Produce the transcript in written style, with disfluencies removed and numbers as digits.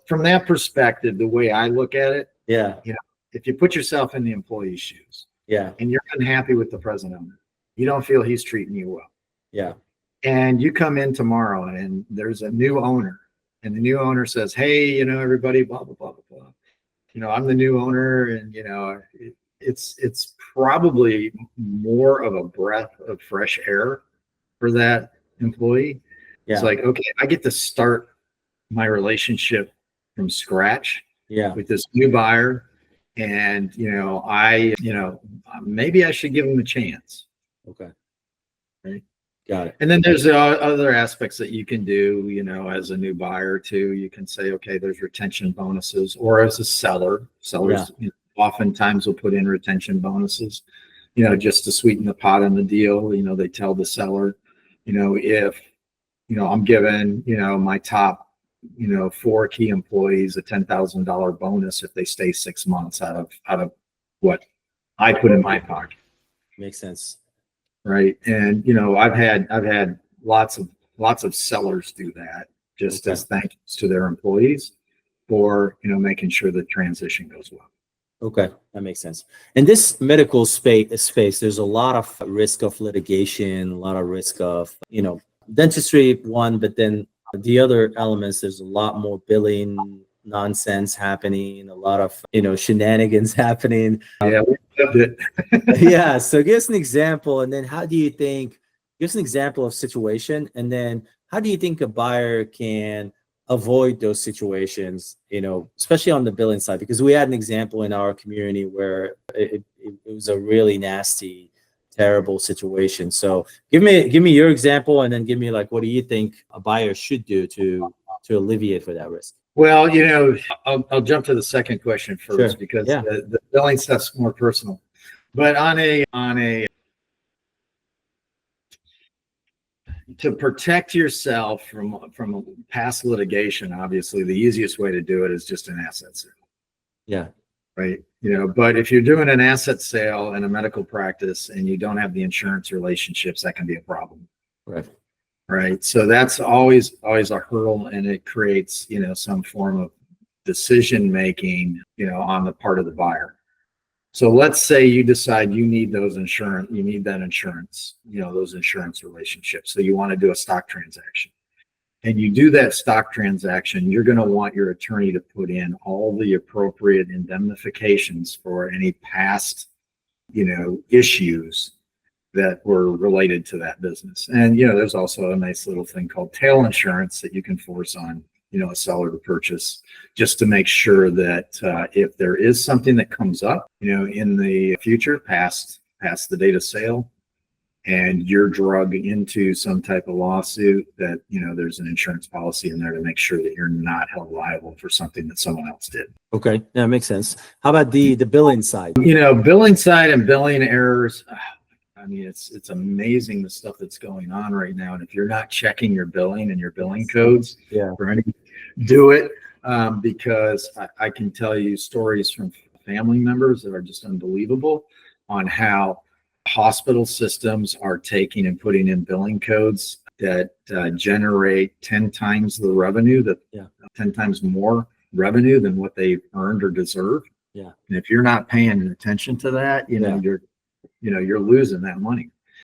from that perspective, the way I look at it, Yeah. If you put yourself in the employee's shoes, Yeah. and you're unhappy with the present owner, you don't feel he's treating you well, Yeah. and you come in tomorrow and there's a new owner, and the new owner says, "Hey, everybody, blah blah blah blah blah. I'm the new owner, and it's probably more of a breath of fresh air for that employee. Yeah. It's like, okay, I get to start my relationship from scratch with this new buyer, and maybe I should give them a chance." Okay. Right. Got it. And then there's other aspects that you can do, as a new buyer too. You can say, okay, there's retention bonuses, or as a sellers oftentimes will put in retention bonuses, just to sweeten the pot on the deal. They tell the seller, if, I'm giving, my top, 4 key employees a $10,000 bonus if they stay 6 months out of what I put in my pocket. Makes sense. Right. And, I've had lots of sellers do that just as thanks to their employees for, making sure the transition goes well. Okay, that makes sense. In this medical space, there's a lot of risk of litigation, a lot of risk of, dentistry, one, but then the other elements, there's a lot more billing nonsense happening, a lot of, shenanigans happening. Yeah, we loved it. Yeah, so give us an example, and then give us an example of situation, and then how do you think a buyer can avoid those situations, especially on the billing side? Because we had an example in our community where it was a really nasty, terrible situation. So give me your example, and then give me what do you think a buyer should do to alleviate for that risk? Well, I'll jump to the second question first. Sure. Because Yeah. the billing stuff's more personal. But to protect yourself from past litigation, obviously the easiest way to do it is just an asset sale. Yeah. Right. But if you're doing an asset sale in a medical practice and you don't have the insurance relationships, that can be a problem. Right. Right. So that's always a hurdle, and it creates, some form of decision making, on the part of the buyer. So let's say you decide you need that insurance, those insurance relationships. So you want to do a stock transaction, and you do that stock transaction, you're going to want your attorney to put in all the appropriate indemnifications for any past, issues that were related to that business. And, there's also a nice little thing called tail insurance that you can force on, a seller to purchase, just to make sure that if there is something that comes up, in the future, past the date of sale, and you're drug into some type of lawsuit, that, there's an insurance policy in there to make sure that you're not held liable for something that someone else did. Okay, that makes sense. How about the billing side? Billing side and billing errors. I mean, it's amazing the stuff that's going on right now. And if you're not checking your billing and your billing codes, do it. Because I can tell you stories from family members that are just unbelievable on how hospital systems are taking and putting in billing codes that generate 10 times the revenue, 10 times more revenue than what they've earned or deserve. Yeah. And if you're not paying attention to that, you're losing that money.